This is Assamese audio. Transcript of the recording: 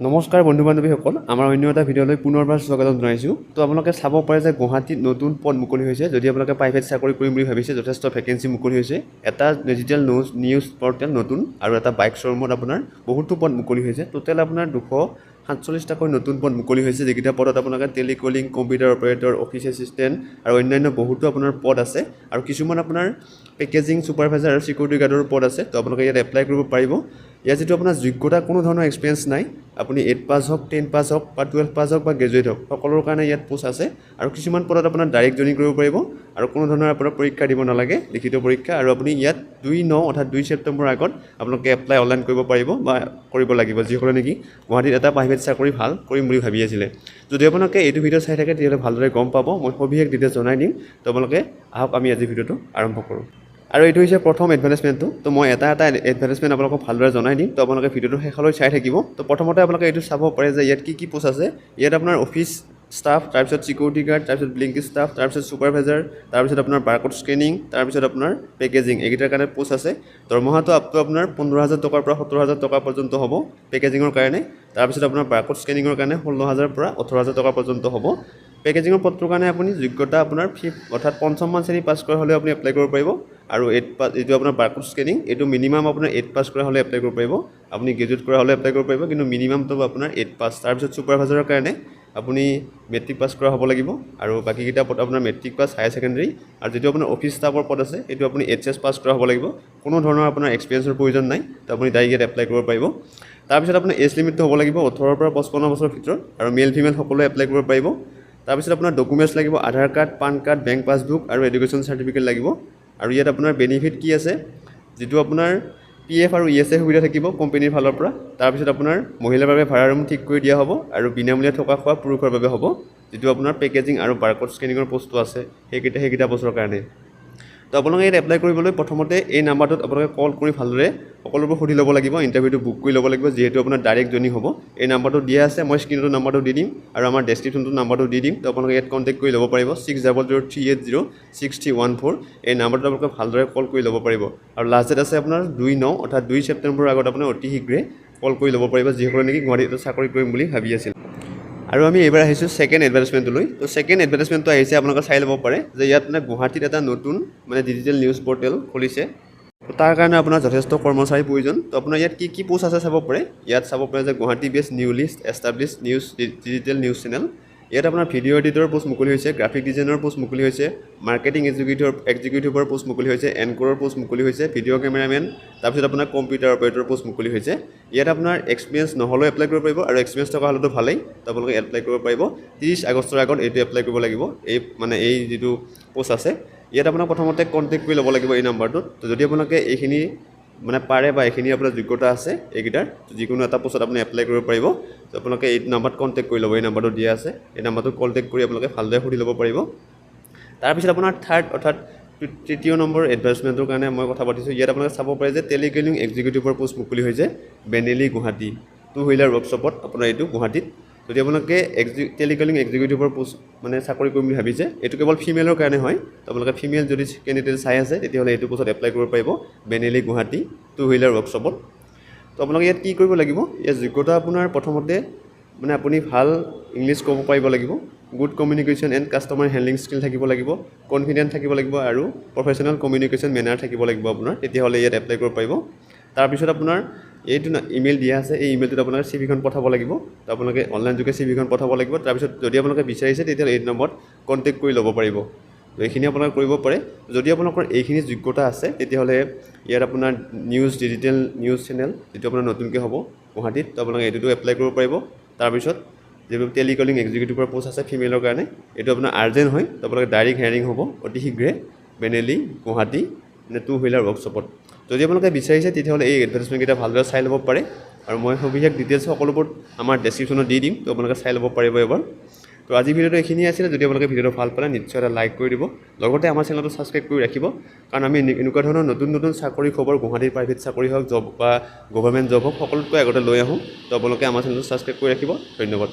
নমস্কাৰ বন্ধু বান্ধৱীসকল, আমাৰ অন্য এটা ভিডিঅ'লৈ পুনৰবাৰ স্বাগতম জনাইছোঁ। তো আপোনালোকে চাব পাৰে যে গুৱাহাটীত নতুন পদ মুকলি হৈছে। যদি আপোনালোকে প্ৰাইভেট চাকৰি কৰিম বুলি ভাবিছে, যথেষ্ট ভেকেঞ্চি মুকলি হৈছে। এটা ডিজিটেল নিউজ পৰ্টেল নতুন আৰু এটা বাইক শ্ব'ৰুমত আপোনাৰ বহুতো পদ মুকলি হৈছে। টোটেল আপোনাৰ 247টাকৈ নতুন পদ মুকলি হৈছে, যিকেইটা পদত আপোনালোকে telecalling, computer operator, office assistant আৰু অন্যান্য বহুতো আপোনাৰ পদ আছে। আৰু কিছুমান আপোনাৰ পেকেজিং ছুপাৰভাইজাৰ আৰু চিকিউৰিটি গাৰ্ডৰ পদ আছে। তো আপোনালোকে ইয়াত এপ্লাই কৰিব পাৰিব। ইয়াত যিটো আপোনাৰ যোগ্যতা, কোনো ধৰণৰ এক্সপিৰিয়েঞ্চ নাই। আপুনি 8 পাছ হওক, 10 পাছ হওক বা 12 পাছ হওক বা গ্ৰেজুৱেট হওক, সকলোৰ কাৰণে ইয়াত পোষ্ট আছে। আৰু কিছুমান পদত আপোনাৰ ডাইৰেক্ট জইনিং কৰিব পাৰিব আৰু কোনো ধৰণৰ আপোনাৰ পৰীক্ষা দিব নালাগে, লিখিত পৰীক্ষা। আৰু আপুনি ইয়াত 2/9 অৰ্থাৎ 2 ছেপ্টেম্বৰৰ আগত আপোনালোকে এপ্লাই অনলাইন কৰিব পাৰিব বা কৰিব লাগিব, যিসকলে নেকি গুৱাহাটীত এটা প্ৰাইভেট চাকৰি ভাল কৰিম বুলি ভাবি আছিলে। যদি আপোনালোকে এইটো ভিডিঅ' চাই থাকে, তেতিয়াহ'লে ভালদৰে গম পাব। মই সবিশেষ ডিটেইলছ জনাই দিম। তো আপোনালোকে আহক আমি আজি ভিডিঅ'টো আৰম্ভ কৰোঁ। আৰু এইটো হৈছে প্ৰথম এডভাৰটাইজমেণ্টটো। তো মই এটা এডভাৰটাইজমেণ্ট আপোনালোকক ভালদৰে জনাই দিম। তো আপোনালোকে ভিডিঅ'টো শেষলৈ চাই থাকিব। তো প্ৰথমতে আপোনালোকে এইটো চাব পাৰে যে ইয়াত কি পোষ্ট আছে। ইয়াত আপোনাৰ অফিচ ষ্টাফ, তাৰপিছত চিকিউৰিটি গাৰ্ড, তাৰপিছত ব্লিংকিট ষ্টাফ, তাৰপিছত ছুপাৰভাইজাৰ, তাৰপিছত আপোনাৰ বাৰক'ড স্কেনিং, তাৰপিছত আপোনাৰ পেকেজিং, এইকেইটাৰ কাৰণে পোষ্ট আছে। দৰমহাটো আপটো আপোনাৰ 15,000 টকাৰ পৰা 70,000 টকা পৰ্যন্ত হ'ব পেকেজিঙৰ কাৰণে। তাৰপিছত আপোনাৰ বাৰক'ড স্কেনিঙৰ কাৰণে 16,000 পৰা 18,000 টকা পৰ্যন্ত হ'ব। পেকেজিঙৰ পদটোৰ কাৰণে আপুনি যোগ্যতা আপোনাৰ 5th অৰ্থাৎ 5ম শ্ৰেণী পাছ কৰা হ'লে আপুনি এপ্লাই কৰিব পাৰিব। আৰু 8 পাছ, এইটো আপোনাৰ বাৰক'ড স্কেনিং, এইটো মিনিমাম আপোনাৰ 8 পাছ কৰা হ'লে এপ্লাই কৰিব পাৰিব। আপুনি গ্ৰেজুৱেট কৰা হ'লে এপ্লাই কৰিব পাৰিব, কিন্তু মিনিমামটো আপোনাৰ 8 পাছ। তাৰপিছত ছুপাৰভাইজাৰৰ কাৰণে আপুনি মেট্ৰিক পাছ কৰা হ'ব লাগিব। আৰু বাকীকেইটা পদ আপোনাৰ মেট্ৰিক পাছ, হায়াৰ ছেকেণ্ডেৰী। আৰু যিটো আপোনাৰ অফিচ ষ্টাফৰ পদ আছে, সেইটো আপুনি HS পাছ কৰা হ'ব লাগিব। কোনো ধৰণৰ আপোনাৰ এক্সপিৰিয়েঞ্চৰ প্ৰয়োজন নাই। তো আপুনি ডাইৰেক্ট ইয়াত এপ্লাই কৰিব পাৰিব। তাৰপিছত আপোনাৰ এজ লিমিটটো হ'ব লাগিব 18 পৰা 55 বছৰৰ ভিতৰত। আৰু মেল ফিমেল সকলোৱে এপ্লাই কৰিব পাৰিব। তাৰপিছত আপোনাৰ ডকুমেণ্টছ লাগিব, Aadhaar card, PAN card, bank passbook আৰু এডুকেশ্যন চাৰ্টিফিকেট লাগিব। আৰু ইয়াত আপোনাৰ বেনিফিট কি আছে, যিটো আপোনাৰ PF আৰু ESA সুবিধা থাকিব কোম্পানীৰ ফালৰ পৰা। তাৰপিছত আপোনাৰ মহিলাৰ বাবে ভাড়া ৰুম ঠিক কৰি দিয়া হ'ব আৰু বিনামূলীয়া থকা খোৱা পুৰুষৰ বাবে হ'ব। যিটো আপোনাৰ পেকেজিং আৰু বাৰক'ড স্কেনিঙৰ পোষ্টটো আছে, সেইকেইটা বছৰৰ কাৰণে। তো আপোনালোকে ইয়াত এপ্লাই কৰিবলৈ প্ৰথমতে এই নাম্বাৰটোত আপোনালোকে কল কৰি ভালদৰে সকলোবোৰ সুধি ল'ব লাগিব, ইণ্টাৰভিউটো বুক কৰি ল'ব লাগিব, যিহেতু আপোনাৰ ডাইৰেক্ট জইনিং হ'ব। এই নাম্বাৰটো দিয়া আছে, মই স্ক্ৰীণতো নাম্বাৰটো দি দিম আৰু আমাৰ ডেছক্ৰিপশ্যনটো নাম্বাৰটো দি দিম। তো আপোনালোকে ইয়াত কণ্টেক্ট কৰি ল'ব পাৰিব 6003806314। এই নাম্বাৰটো আপোনালোকে ভালদৰে কল কৰি ল'ব পাৰিব। আৰু লাষ্ট ডেট আছে আপোনাৰ 2/9 অৰ্থাৎ 2 ছেপ্টেম্বৰৰ আগত আপোনাৰ অতি শীঘ্ৰে কল কৰি ল'ব পাৰিব, যিসকলে নেকি গুৱাহাটীত চাকৰি কৰিম বুলি ভাবি আছিল। আৰু আমি এইবাৰ আহিছোঁ ছেকেণ্ড এডভাৰটাইজমেণ্টলৈ। তো ছেকেণ্ড এডভাৰটাইজমেণ্টটো আহিছে, আপোনালোকে চাই ল'ব পাৰে যে ইয়াত মানে গুৱাহাটীত এটা নতুন ডিজিটেল নিউজ পৰ্টেল খুলিছে। তো তাৰ কাৰণে আপোনাৰ যথেষ্ট কৰ্মচাৰীৰ প্ৰয়োজন। তো আপোনাৰ ইয়াত কি পোষ্ট আছে চাব পাৰে। ইয়াত চাব পাৰে যে Guwahati best newly establish digital news channel. ইয়াত আপোনাৰ ভিডিঅ' এডিটৰৰ পোষ্ট মুকলি হৈছে, গ্ৰাফিক ডিজাইনৰ পোষ্ট মুকলি হৈছে, মাৰ্কেটিং এক্সিকিউটিভৰ পোষ্ট মুকলি হৈছে, এংকৰৰ পোষ্ট মুকলি হৈছে, ভিডিঅ' কেমেৰামেন, তাৰপিছত আপোনাৰ কম্পিউটাৰ অপাৰেটৰৰ পোষ্ট মুকলি হৈছে। ইয়াত আপোনাৰ এক্সপিৰিয়েঞ্চ নহ'লেও এপ্লাই কৰিব পাৰিব আৰু এক্সপিৰিয়েঞ্চ থকা হ'লেতো ভালেই। তো আপোনালোকে এপ্লাই কৰিব পাৰিব। 30 আগষ্টৰ আগত এইটো এপ্লাই কৰিব লাগিব। এই যিটো পোষ্ট আছে, ইয়াত আপোনাক প্ৰথমতে কণ্টেক্ট কৰি ল'ব লাগিব এই নাম্বাৰটোত। তো যদি আপোনালোকে এইখিনি পাৰে বা এইখিনি আপোনাৰ যোগ্যতা আছে এইকেইটাৰ, যিকোনো এটা পোষ্টত আপুনি এপ্লাই কৰিব পাৰিব। তো আপোনালোকে এই নাম্বাৰত কণ্টেক্ট কৰি ল'ব, এই নাম্বাৰটো দিয়া আছে। এই নাম্বাৰটোত কণ্টেক্ট কৰি আপোনালোকে ভালদৰে সুধি ল'ব পাৰিব। তাৰপিছত আপোনাৰ থাৰ্ড অৰ্থাৎ 3য় নম্বৰ এডভাৰটাইজমেণ্টৰ কাৰণে মই কথা পাতিছোঁ। ইয়াত আপোনালোকে চাব পাৰে যে টেলিকলিং এক্সিকিউটিভৰ পোষ্ট মুকলি হৈছে বেনেলি গুৱাহাটী 2 হুইলাৰ ৱৰ্কশ্বপত আপোনাৰ এইটো গুৱাহাটীত। যদি আপোনালোকে টেলিকলিং এক্সিকিউটিভৰ পোষ্ট চাকৰি কৰিম বুলি ভাবিছে, এইটো কেৱল ফিমেলৰ কাৰণে হয়। তো আপোনালোকে ফিমেল যদি কেণ্ডিডেট চাই আছে, তেতিয়াহ'লে এইটো পোষ্টত এপ্লাই কৰিব পাৰিব বেনেলি গুৱাহাটী 2 হুইলাৰ ৱৰ্কশ্বপত। তো আপোনালোকে ইয়াত কি কৰিব লাগিব, ইয়াত যোগ্যতা আপোনাৰ প্ৰথমতে আপুনি ভাল ইংলিছ ক'ব পাৰিব লাগিব, good communication and customer handling skill থাকিব লাগিব, কনফিডেণ্ট থাকিব লাগিব আৰু প্ৰফেচনেল কমিউনিকেশ্যন মেনাৰ থাকিব লাগিব আপোনাৰ, তেতিয়াহ'লে ইয়াত এপ্লাই কৰিব পাৰিব। তাৰপিছত আপোনাৰ এইটো ইমেইল দিয়া আছে, এই ইমেইলটোত আপোনালোকে CV খন পঠাব লাগিব। তো আপোনালোকে অনলাইন যোগে CV খন পঠাব লাগিব। তাৰপিছত যদি আপোনালোকে বিচাৰিছে, তেতিয়াহ'লে এই নম্বৰত কণ্টেক্ট কৰি ল'ব পাৰিব। তো এইখিনি আপোনালোকে কৰিব পাৰে। যদি আপোনালোকৰ এইখিনি যোগ্যতা আছে, তেতিয়াহ'লে ইয়াত আপোনাৰ ডিজিটেল নিউজ চেনেল যিটো আপোনাৰ নতুনকৈ হ'ব গুৱাহাটীত, তো আপোনালোকে এইটোতো এপ্লাই কৰিব পাৰিব। তাৰপিছত যিবোৰ টেলিকলিং এক্সিকিউটিভৰ পোষ্ট আছে ফিমেলৰ কাৰণে, এইটো আপোনাৰ আৰ্জেণ্ট হয়। তো আপোনালোকে ডাইৰেক্ট হেয়াৰিং হ'ব অতি শীঘ্ৰে বেনেলি গুৱাহাটী 2 হুইলাৰ ৱৰ্কশ্বপত। যদি আপোনালোকে বিচাৰিছে, তেতিয়াহ'লে এই এডভাৰটাইজমেণ্টকেইটা ভালদৰে চাই ল'ব পাৰে। আৰু মই সবিশেষ ডিটেইলছ সকলোবোৰ আমাৰ ডেছক্ৰিপশ্যনত দি দিম, তো আপোনালোকে চাই ল'ব পাৰিব এবাৰ। তো আজি ভিডিঅ'টো এইখিনিয়ে আছিলে। যদি আপোনালোকে ভিডিঅ'টো ভাল পালে, নিশ্চয় এটা লাইক কৰি দিব। লগতে আমাৰ চেনেলটো ছাবস্ক্ৰাইব কৰি ৰাখিব, কাৰণ আমি এনেকুৱা ধৰণৰ নতুন চাকৰি খবৰ, গুৱাহাটীৰ প্ৰাইভেট চাকৰি হওক, জব বা গভৰ্ণমেণ্ট জব হওক, সকলোতকৈ আগতে লৈ আহোঁ। তো আপোনালোকে আমাৰ চেনেলটো ছাবস্ক্ৰাইব কৰি ৰাখিব। ধন্যবাদ।